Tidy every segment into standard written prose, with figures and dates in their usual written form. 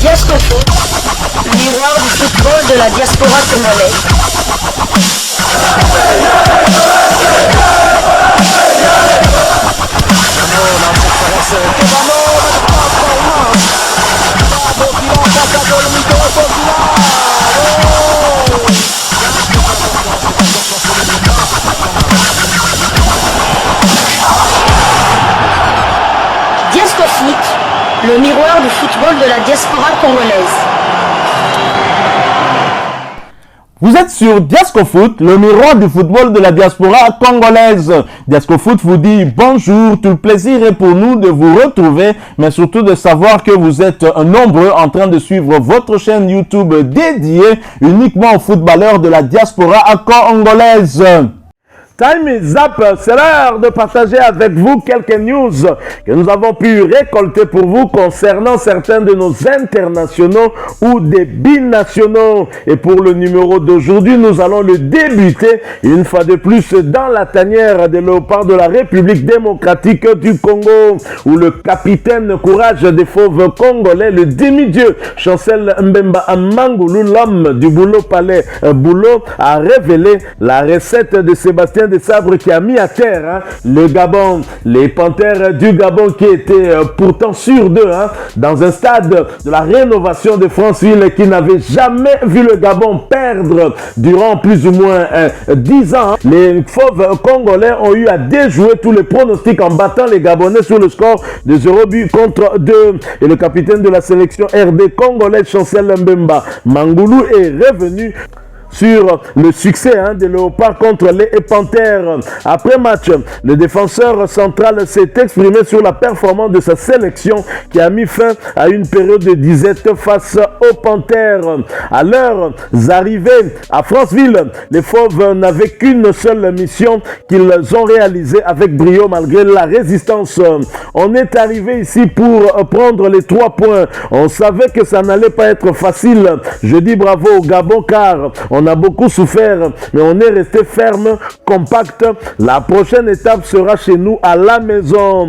Diascofoot, miroir du football de la diaspora congolaise. Diascofoot, le miroir du football de la diaspora congolaise. Vous êtes sur Diascofoot, le miroir du football de la diaspora congolaise. Diascofoot vous dit bonjour, tout le plaisir est pour nous de vous retrouver, mais surtout de savoir que vous êtes nombreux en train de suivre votre chaîne YouTube dédiée uniquement aux footballeurs de la diaspora congolaise. Time is up, c'est l'heure de partager avec vous quelques news que nous avons pu récolter pour vous concernant certains de nos internationaux ou des binationaux. Et pour le numéro d'aujourd'hui, nous allons le débuter une fois de plus dans la tanière des léopards de la République démocratique du Congo, où le capitaine courage des fauves congolais, le demi-dieu Chancel Mbemba Mangulu, l'homme du boulot palais boulot, a révélé la recette de Sébastien de Sabre qui a mis à terre le Gabon, les Panthères du Gabon qui étaient pourtant sûrs d'eux dans un stade de la rénovation de Franceville qui n'avait jamais vu le Gabon perdre durant plus ou moins 10 ans. Les fauves congolais ont eu à déjouer tous les pronostics en battant les Gabonais sur le score de 0-2. Et le capitaine de la sélection RD congolais Chancel Mbemba Mangulu est revenu sur le succès des Léopards contre les Panthères. Après match, le défenseur central s'est exprimé sur la performance de sa sélection qui a mis fin à une période de disette face aux Panthères. À leurs arrivées à Franceville, les Fauves n'avaient qu'une seule mission qu'ils ont réalisée avec brio malgré la résistance. On est arrivé ici pour prendre les 3 points. On savait que ça n'allait pas être facile. Je dis bravo au Gabon car on a beaucoup souffert, mais on est resté ferme, compact. La prochaine étape sera chez nous à la maison.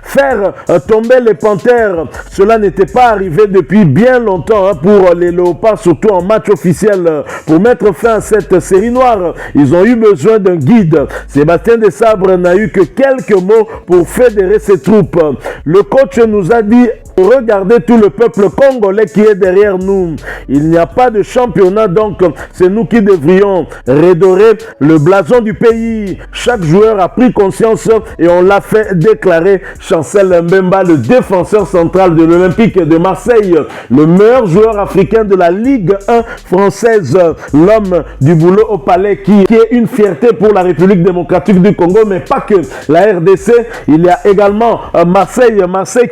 Faire tomber les Panthères, cela n'était pas arrivé depuis bien longtemps pour les Léopards, surtout en match officiel. Pour mettre fin à cette série noire, ils ont eu besoin d'un guide. Sébastien Desabre n'a eu que quelques mots pour fédérer ses troupes. Le coach nous a dit: regardez tout le peuple congolais qui est derrière nous. Il n'y a pas de championnat, donc c'est nous qui devrions redorer le blason du pays. Chaque joueur a pris conscience et on l'a fait déclarer Chancel Mbemba, le défenseur central de l'Olympique de Marseille, le meilleur joueur africain de la Ligue 1 française, l'homme du boulot au palais qui est une fierté pour la République démocratique du Congo, mais pas que. La RDC, il y a également Marseille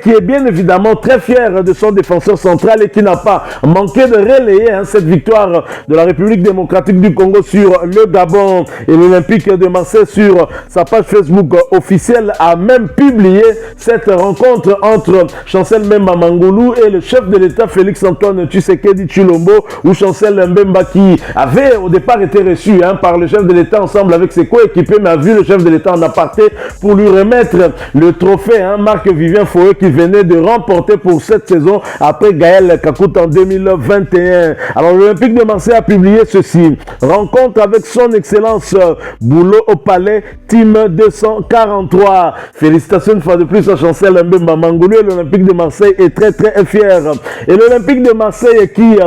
qui est bien évidemment très fier de son défenseur central et qui n'a pas manqué de relayer cette victoire de la République démocratique du Congo sur le Gabon. Et l'Olympique de Marseille, sur sa page Facebook officielle, a même publié cette rencontre entre Chancel Mbemba Mangulu et le chef de l'État Félix-Antoine Tshisekedi Tshilombo, où Chancel Mbemba, qui avait au départ été reçu par le chef de l'État ensemble avec ses coéquipiers, mais a vu le chef de l'État en aparté pour lui remettre le trophée Marc-Vivien Foé qui venait de remporter pour cette saison après Gaël Kakout en 2021. Alors l'Olympique de Marseille a publié ceci: rencontre avec son excellence Boulot au Palais, team 243. Félicitations une fois de plus à Chancel Mbemba Mangulu. L'Olympique de Marseille est très fier. Et l'Olympique de Marseille, qui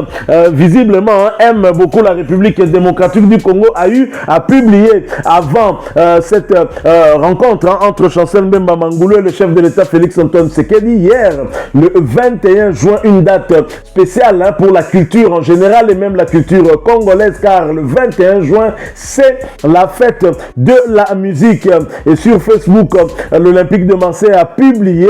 visiblement aime beaucoup la République démocratique du Congo, a eu à publier avant cette rencontre entre Chancel Mbemba Mangulu et le chef de l'État Félix-Antoine Tshisekedi hier, le 21 juin, une date spéciale pour la culture en général et même la culture congolaise, car le 21 juin, c'est la fête de la musique. Et sur Facebook, l'Olympique de Marseille a publié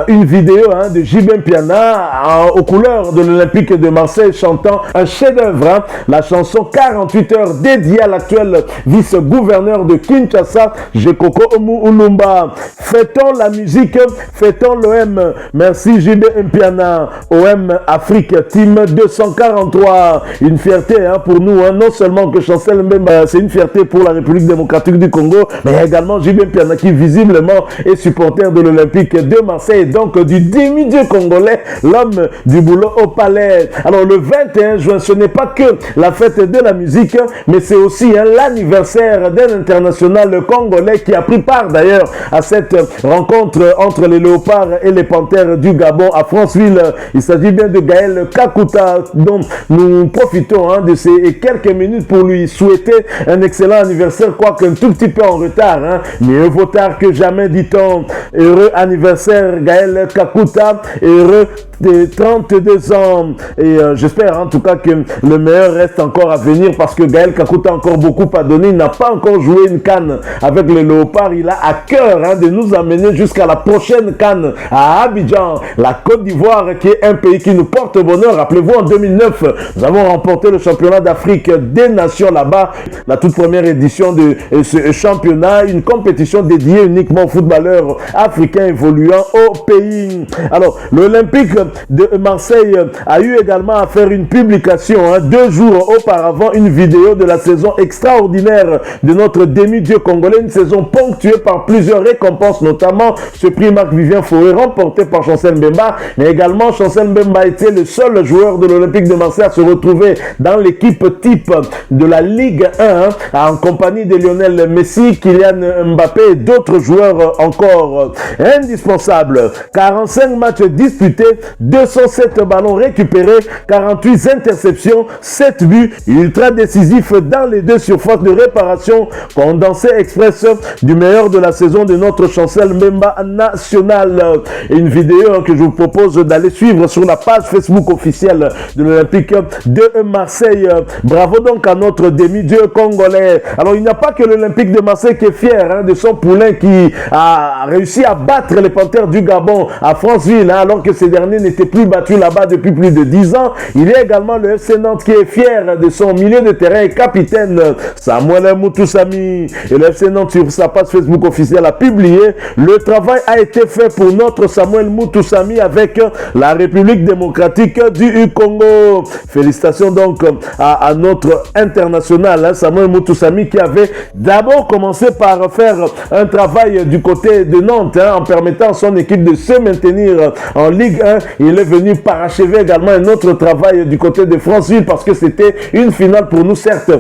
une vidéo de Jibin Piana aux couleurs de l'Olympique de Marseille chantant un chef-d'œuvre, la chanson 48 heures dédiée à l'actuel vice-gouverneur de Kinshasa, Jekoko Omu Ulumba. Fêtons la musique, fêtons l'OM. Merci Merci JB Mpiana, OM Afrique, Team 243. Une fierté pour nous, non seulement que Chancel Mbemba, c'est une fierté pour la République démocratique du Congo, mais également JB Mpiana qui visiblement est supporter de l'Olympique de Marseille, donc du demi-dieu congolais, l'homme du boulot au palais. Alors le 21 juin, ce n'est pas que la fête de la musique, mais c'est aussi l'anniversaire d'un international congolais qui a pris part d'ailleurs à cette rencontre entre les Léopards et les Panthères du Gabon à Franceville. Il s'agit bien de Gaël Kakuta, dont nous profitons de ces quelques minutes pour lui souhaiter un excellent anniversaire, quoique un tout petit peu en retard, mieux vaut tard que jamais, dit-on. Heureux anniversaire Gaël Kakuta, heureux de 32 ans, et j'espère en tout cas que le meilleur reste encore à venir, parce que Gaël Kakuta a encore beaucoup à donner. Il n'a pas encore joué une CAN avec les Léopards. Il a à cœur de nous amener jusqu'à la prochaine CAN à Abidjan, la Côte d'Ivoire, qui est un pays qui nous porte bonheur. Rappelez-vous, en 2009, nous avons remporté le championnat d'Afrique des Nations là-bas, la toute première édition de ce championnat, une compétition dédiée uniquement aux footballeurs africains évoluant au pays. Alors, l'Olympique de Marseille a eu également à faire une publication 2 jours auparavant, une vidéo de la saison extraordinaire de notre demi-dieu congolais, une saison ponctuée par plusieurs récompenses, notamment ce prix Marc-Vivien Fauré remporté par Chancel Mbemba, mais également Chancel Mbemba était le seul joueur de l'Olympique de Marseille à se retrouver dans l'équipe type de la Ligue 1 en compagnie de Lionel Messi, Kylian Mbappé et d'autres joueurs encore indispensables. 45 matchs disputés, 207 ballons récupérés, 48 interceptions, 7 buts, ultra décisifs dans les 2 surfaces de réparation, condensé express du meilleur de la saison de notre Chancel Mbemba national. Une vidéo que je vous propose d'aller suivre sur la page Facebook officielle de l'Olympique de Marseille. Bravo donc à notre demi-dieu congolais. Alors il n'y a pas que l'Olympique de Marseille qui est fier de son poulain qui a réussi à battre les Panthères du Gabon à Franceville, alors que ces derniers n'étaient plus battus là-bas depuis plus de 10 ans. Il y a également le FC Nantes qui est fier de son milieu de terrain et capitaine Samuel Moutoussamy. Et le FC Nantes sur sa page Facebook officielle a publié: le travail a été fait pour notre Samuel Moutoussamy avec la République démocratique du Congo. Félicitations donc à notre international Samuel Moutoussamy, qui avait d'abord commencé par faire un travail du côté de Nantes en permettant à son équipe de se maintenir en Ligue 1. Il est venu parachever également un autre travail du côté de Franceville, parce que c'était une finale pour nous. Certes,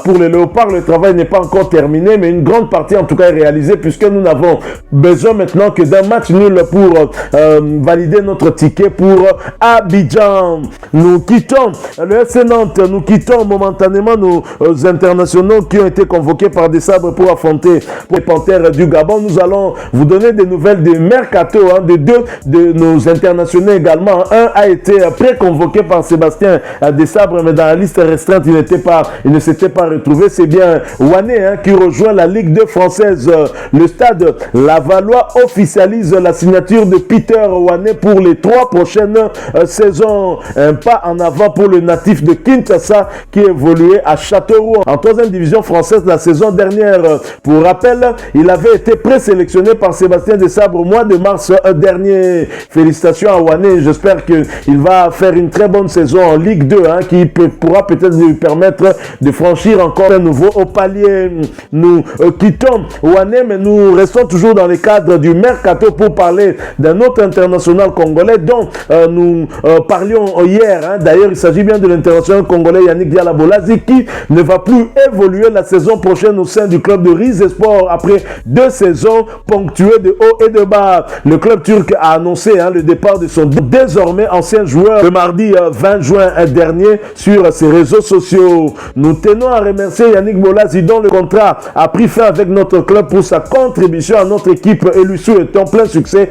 pour les Léopards, le travail n'est pas encore terminé, mais une grande partie en tout cas est réalisée, puisque nous n'avons besoin maintenant que d'un match nul pour valider notre ticket pour Abidjan. Nous quittons le FC Nantes, nous quittons momentanément nos internationaux qui ont été convoqués par des sabres pour affronter les Panthères du Gabon. Nous allons vous donner des nouvelles de Mercato, de 2 de nos internationaux également. Un a été pré-convoqué par Sébastien Desabre, mais dans la liste restreinte, il ne s'était pas retrouvé. C'est bien Wané qui rejoint la Ligue 2 française. Le stade Lavallois officialise la signature de Peter Wané pour les 3 prochaines saisons. Un pas en avant pour le natif de Kinshasa qui évoluait à Châteauroux en 3e division française la saison dernière. Pour rappel, il avait été présélectionné par Sébastien Desabre au mois de mars dernier. Félicitations à Wané. J'espère qu'il va faire une très bonne saison en Ligue 2 qui pourra peut-être lui permettre de franchir encore un nouveau au palier. Nous quittons Wané, mais nous restons toujours dans le cadre du Mercato pour parler d'un autre international congolais dont nous parlions hier. D'ailleurs, il s'agit bien de l'international congolais Yannick Dialabolazi, qui ne va plus évoluer la saison prochaine au sein du club de Rize Sport après 2 saisons ponctuées de haut et de bas. Le club turc a annoncé le départ de son désormais ancien joueur le mardi 20 juin dernier sur ses réseaux sociaux. Nous tenons à remercier Yannick Bolazi, dont le contrat a pris fin avec notre club, pour sa contribution à notre équipe et lui souhaitons plein succès.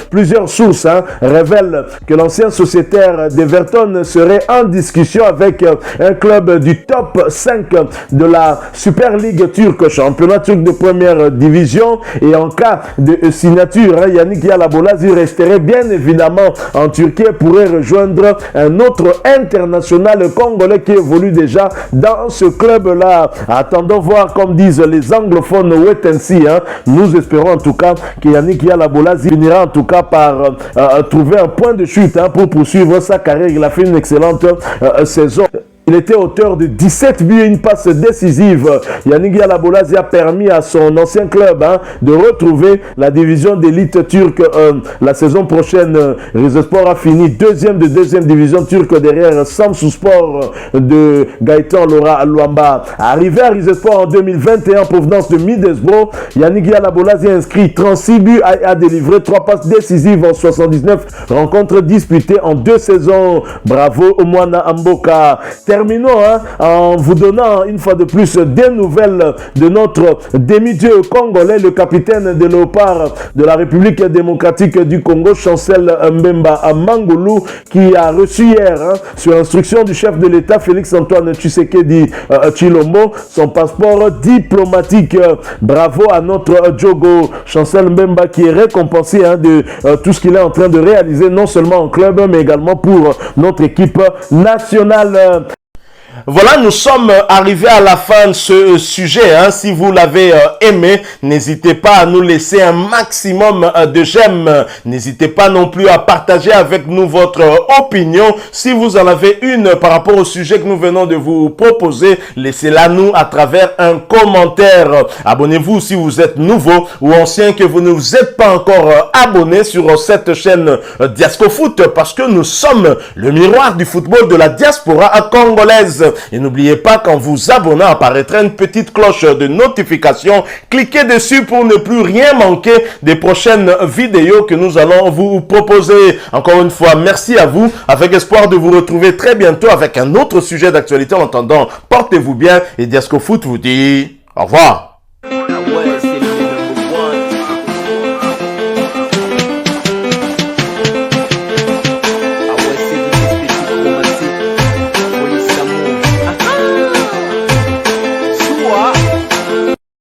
Plusieurs sources révèlent que l'ancien sociétaire d'Everton serait en discussion avec un club du top 5 de la Super League turque, championnat turc de première division, et en cas de de signature. Yannick Yala-Bolazi resterait bien évidemment en Turquie et pourrait rejoindre un autre international congolais qui évolue déjà dans ce club-là. Attendons voir, comme disent les anglophones, wait and see. Nous espérons en tout cas que Yannick Yala-Bolazi finira en tout cas par trouver un point de chute pour poursuivre sa carrière. Il a fait une excellente saison. Il était auteur de 17 buts et une passe décisive. Yannick Yala-Bolazi a permis à son ancien club de retrouver la division d'élite turque la saison prochaine. Rizespor a fini deuxième de deuxième division turque derrière Samsunspor de Gaëtan Laura Luamba. Arrivé à Rizespor en 2021 en provenance de Middlesbrough, Yannick Yala-Bolazi a inscrit 36 buts et a délivré 3 passes décisives en 79 rencontres disputées en 2 saisons. Bravo Omwana Amboka. Terminons en vous donnant une fois de plus des nouvelles de notre demi-dieu congolais, le capitaine des Léopards de la République démocratique du Congo, Chancel Mbemba Mangolu, qui a reçu hier, sur instruction du chef de l'État Félix-Antoine Tshisekedi Tshilombo, son passeport diplomatique. Bravo à notre Djogo Chancel Mbemba qui est récompensé de tout ce qu'il est en train de réaliser, non seulement en club, mais également pour notre équipe nationale. Voilà, nous sommes arrivés à la fin de ce sujet. Si vous l'avez aimé, n'hésitez pas à nous laisser un maximum de j'aime. N'hésitez pas non plus à partager avec nous votre opinion. Si vous en avez une par rapport au sujet que nous venons de vous proposer, laissez-la nous à travers un commentaire. Abonnez-vous si vous êtes nouveau ou ancien que vous ne vous êtes pas encore abonné sur cette chaîne Diasco Foot, parce que nous sommes le miroir du football de la diaspora congolaise. Et n'oubliez pas qu'en vous abonnant apparaîtra une petite cloche de notification. Cliquez dessus pour ne plus rien manquer des prochaines vidéos que nous allons vous proposer. Encore une fois, merci à vous, avec espoir de vous retrouver très bientôt avec un autre sujet d'actualité. En attendant, portez-vous bien et Diasco Foot vous dit au revoir.